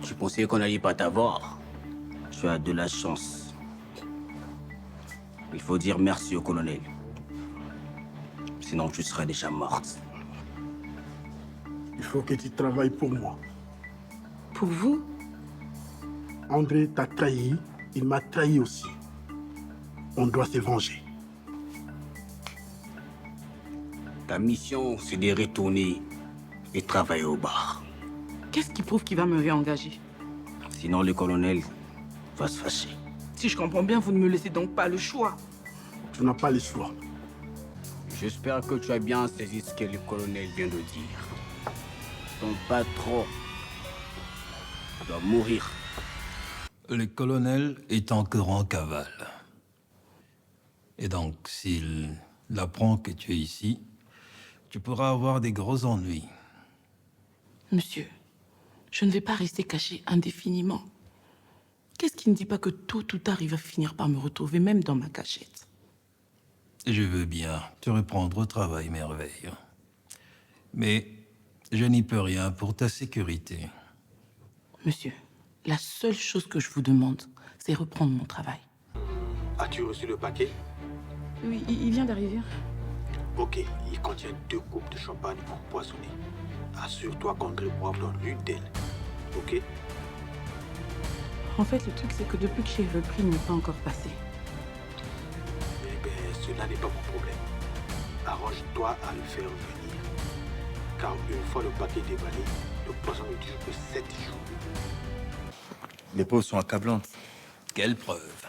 Tu pensais qu'on n'allait pas t'avoir? Tu as de la chance. Il faut dire merci au colonel. Sinon, tu serais déjà morte. Il faut que tu travailles pour moi. Pour vous? André t'a trahi, il m'a trahi aussi. On doit se venger. Ta mission, c'est de retourner et travailler au bar. Qu'est-ce qui prouve qu'il va me réengager? Sinon, le colonel va se fâcher. Si je comprends bien, vous ne me laissez donc pas le choix. Tu n'as pas le choix. J'espère que tu as bien saisi ce que le colonel vient de dire. Ton patron doit mourir. Le colonel est encore en cavale. Et donc, s'il apprend que tu es ici, tu pourras avoir des gros ennuis. Monsieur, je ne vais pas rester caché indéfiniment. Qu'est-ce qui ne dit pas que tôt ou tard, il va finir par me retrouver, même dans ma cachette? Je veux bien te reprendre au travail, Merveille. Mais je n'y peux rien pour ta sécurité. Monsieur, la seule chose que je vous demande, c'est reprendre mon travail. As-tu reçu le paquet? Oui, il vient d'arriver. Ok, il contient 2 coupes de champagne pour poissonner. Assure-toi qu'André boive dans l'une d'elles. Ok? En fait, le truc, c'est que depuis que j'ai repris, il n'est pas encore passé. Eh bien, cela n'est pas mon problème. Arrange-toi à le faire venir. Car une fois le paquet déballé, le poisson ne dure que 7 jours. Les preuves sont accablantes. Quelle preuve?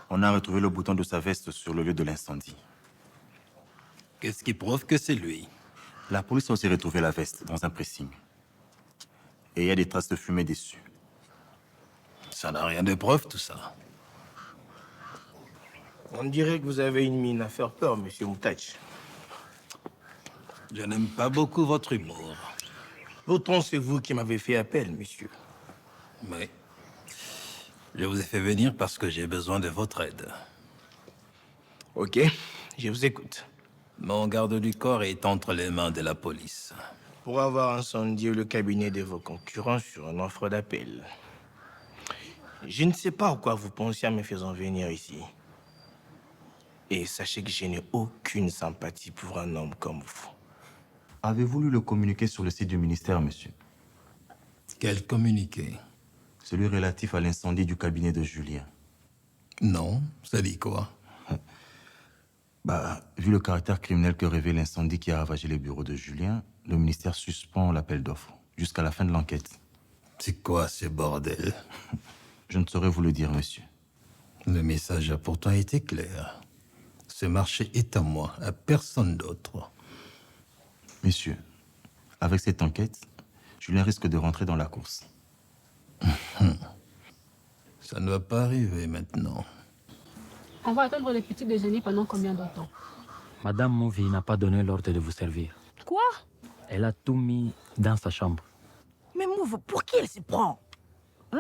On a retrouvé le bouton de sa veste sur le lieu de l'incendie. Qu'est-ce qui prouve que c'est lui? La police a aussi retrouvé la veste dans un pressing. Et il y a des traces de fumée dessus. Ça n'a rien de preuve, tout ça. On dirait que vous avez une mine à faire peur, monsieur Moutach. Je n'aime pas beaucoup votre humour. Pourtant, c'est vous qui m'avez fait appel, monsieur. Mais je vous ai fait venir parce que j'ai besoin de votre aide. Ok, je vous écoute. Mon garde du corps est entre les mains de la police. Pour avoir incendié le cabinet de vos concurrents sur une offre d'appel. Je ne sais pas à quoi vous pensiez en me faisant venir ici. Et sachez que je n'ai aucune sympathie pour un homme comme vous. Avez-vous lu le communiqué sur le site du ministère, monsieur? Quel communiqué? Celui relatif à l'incendie du cabinet de Julien. Non, ça dit quoi? Vu le caractère criminel que révèle l'incendie qui a ravagé les bureaux de Julien, le ministère suspend l'appel d'offres jusqu'à la fin de l'enquête. C'est quoi ce bordel? Je ne saurais vous le dire, monsieur. Le message a pourtant été clair. Ce marché est à moi, à personne d'autre. Monsieur, avec cette enquête, Julien risque de rentrer dans la course. Ça ne va pas arriver maintenant. On va attendre le petit déjeuner pendant combien de temps? Madame Mouvi n'a pas donné l'ordre de vous servir. Quoi? Elle a tout mis dans sa chambre. Mais Mouve, pour qui elle se prend? Hein?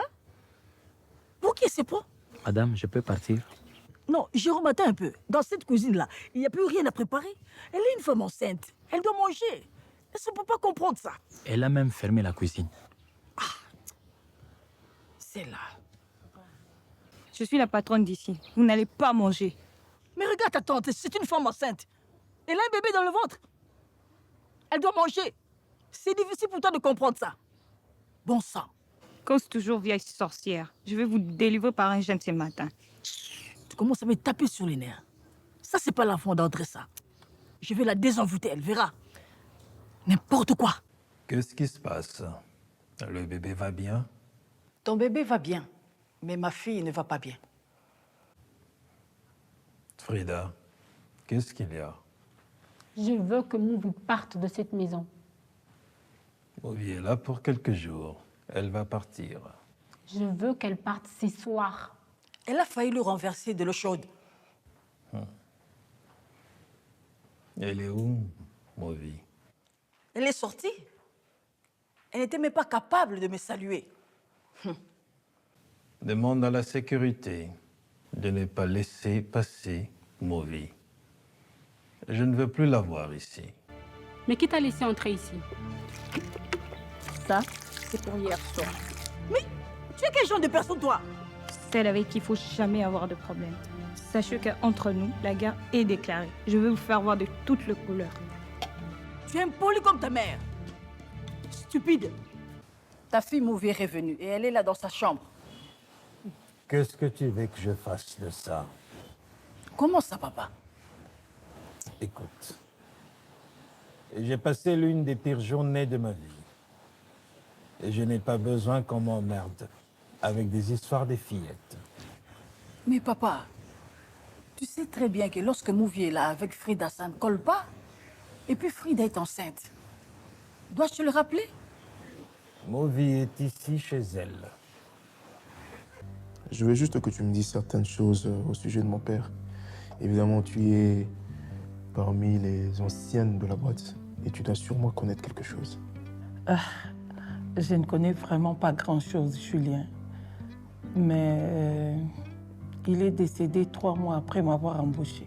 Pour qui elle se prend? Madame, je peux partir? Non, Jérôme, attends un peu. Dans cette cuisine-là, il n'y a plus rien à préparer. Elle est une femme enceinte. Elle doit manger. Elle ne peut pas comprendre ça. Elle a même fermé la cuisine. C'est là. Je suis la patronne d'ici. Vous n'allez pas manger. Mais regarde ta tante, c'est une femme enceinte. Elle a un bébé dans le ventre. Elle doit manger. C'est difficile pour toi de comprendre ça. Bon sang. Cause toujours vieille sorcière. Je vais vous délivrer par un jeune ce matin. Tu commences à me taper sur les nerfs. Ça, c'est pas l'enfant d'André, ça. Je vais la désenvoûter, elle verra. N'importe quoi. Qu'est-ce qui se passe? Le bébé va bien? Ton bébé va bien, mais ma fille ne va pas bien. Frida, qu'est-ce qu'il y a? Je veux que Mouvi parte de cette maison. Mouvi est là pour quelques jours. Elle va partir. Je veux qu'elle parte ce soir. Elle a failli le renverser de l'eau chaude. Elle est où, Mouvi? Elle est sortie. Elle n'était même pas capable de me saluer. Demande à la sécurité de ne pas laisser passer Mouvi. Je ne veux plus la voir ici. Mais qui t'a laissé entrer ici? Ça, c'est pour hier soir. Mais tu es quel genre de personne, toi? Celle avec qui il faut jamais avoir de problème. Sachez qu'entre nous, la guerre est déclarée. Je vais vous faire voir de toutes les couleurs. Tu es impoli comme ta mère. Stupide. Ta fille Mouvi est revenue et elle est là dans sa chambre. Qu'est-ce que tu veux que je fasse de ça? Comment ça, papa? Écoute, j'ai passé l'une des pires journées de ma vie. Et je n'ai pas besoin qu'on m'emmerde avec des histoires des fillettes. Mais papa, tu sais très bien que lorsque Mouvi est là avec Frida, ça ne colle pas. Et puis Frida est enceinte. Dois-je te le rappeler? Mouvi est ici chez elle. Je veux juste que tu me dises certaines choses au sujet de mon père. Évidemment, tu es parmi les anciennes de la boîte et tu dois sûrement connaître quelque chose. Je ne connais vraiment pas grand-chose, Julien. Mais il est décédé 3 mois après m'avoir embauché.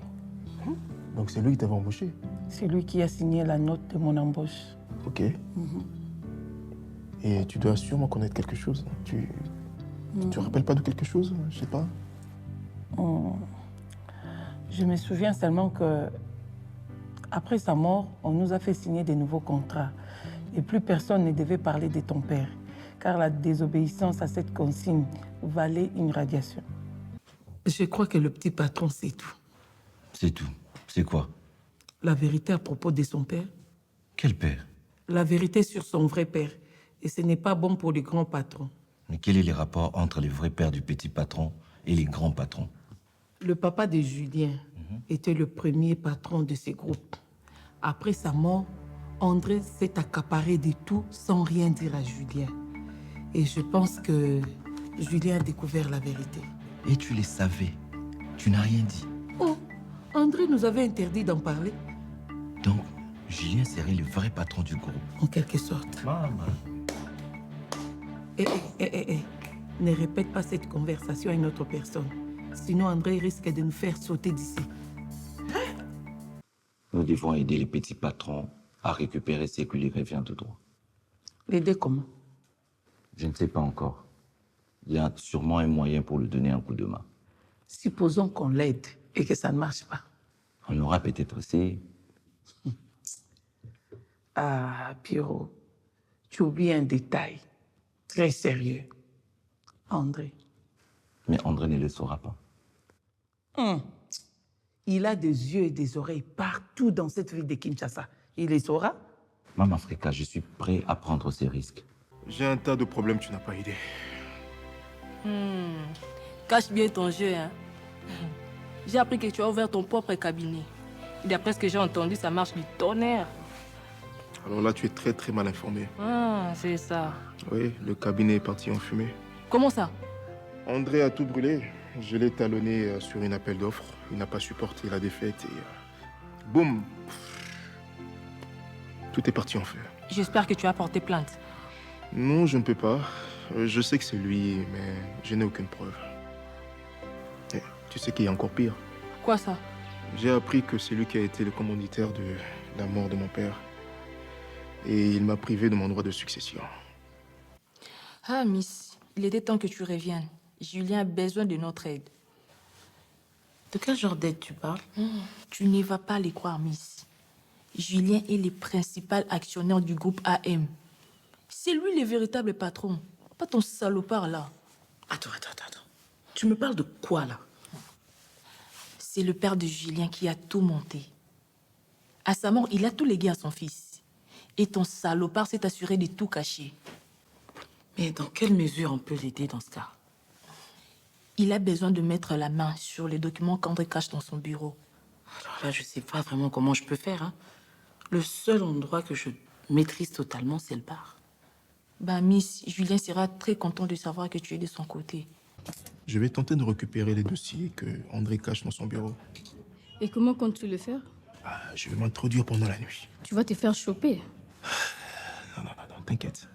Donc c'est lui qui t'avait embauché? C'est lui qui a signé la note de mon embauche. Ok. Et tu dois sûrement connaître quelque chose. Tu te rappelles pas de quelque chose? Je sais pas. Je me souviens seulement que après sa mort, on nous a fait signer des nouveaux contrats. Et plus personne ne devait parler de ton père, car la désobéissance à cette consigne valait une radiation. Je crois que le petit patron sait tout. C'est tout. C'est quoi? La vérité à propos de son père. Quel père? La vérité sur son vrai père. Et ce n'est pas bon pour les grands patrons. Mais quel est le rapport entre les vrais pères du petit patron et les grands patrons? Le papa de Julien était le premier patron de ce groupe. Après sa mort, André s'est accaparé de tout sans rien dire à Julien. Et je pense que Julien a découvert la vérité. Et tu les savais? Tu n'as rien dit? Oh, André nous avait interdit d'en parler. Donc, Julien serait le vrai patron du groupe? En quelque sorte. Maman. Ne répète pas cette conversation à une autre personne. Sinon, André risque de nous faire sauter d'ici. Nous devons aider les petits patrons à récupérer ce qui lui revient de droit. L'aider comment? Je ne sais pas encore. Il y a sûrement un moyen pour lui donner un coup de main. Supposons qu'on l'aide et que ça ne marche pas. On aura peut-être essayé. Ah, Pierrot, tu oublies un détail très sérieux. André. Mais André ne le saura pas. Il a des yeux et des oreilles partout dans cette ville de Kinshasa. Il les saura? Maman Africa, je suis prêt à prendre ces risques. J'ai un tas de problèmes, tu n'as pas idée. Cache bien ton jeu, hein. J'ai appris que tu as ouvert ton propre cabinet. Et d'après ce que j'ai entendu, ça marche du tonnerre. Alors là, tu es très très mal informé. Ah, c'est ça. Oui, le cabinet est parti en fumée. Comment ça? André a tout brûlé. Je l'ai talonné sur une appel d'offres. Il n'a pas supporté la défaite et... boum! Tout est parti en feu. J'espère que tu as porté plainte. Non, je ne peux pas. Je sais que c'est lui, mais je n'ai aucune preuve. Et tu sais qu'il y a encore pire. Quoi ça? J'ai appris que c'est lui qui a été le commanditaire de la mort de mon père. Et il m'a privé de mon droit de succession. Ah, Miss, il était temps que tu reviennes. Julien a besoin de notre aide. De quel genre d'aide tu parles? Tu n'y vas pas les croire, Miss. Julien est le principal actionnaire du groupe AM. C'est lui le véritable patron, pas ton salopard là. Attends. Tu me parles de quoi là? C'est le père de Julien qui a tout monté. À sa mort, il a tout légué à son fils. Et ton salopard s'est assuré de tout cacher. Mais dans quelle mesure on peut l'aider dans ce cas? Il a besoin de mettre la main sur les documents qu'André cache dans son bureau. Alors là, je sais pas vraiment comment je peux faire. Hein. Le seul endroit que je maîtrise totalement, c'est le bar. Bah, Miss, Julien sera très content de savoir que tu es de son côté. Je vais tenter de récupérer les dossiers que André cache dans son bureau. Et comment comptes-tu le faire? Je vais m'introduire pendant la nuit. Tu vas te faire choper. Non, t'inquiète.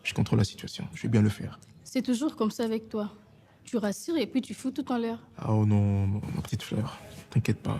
Je contrôle la situation. Je vais bien le faire. C'est toujours comme ça avec toi. Tu rassures et puis tu fous tout en l'air. Oh non, ma petite fleur. T'inquiète pas.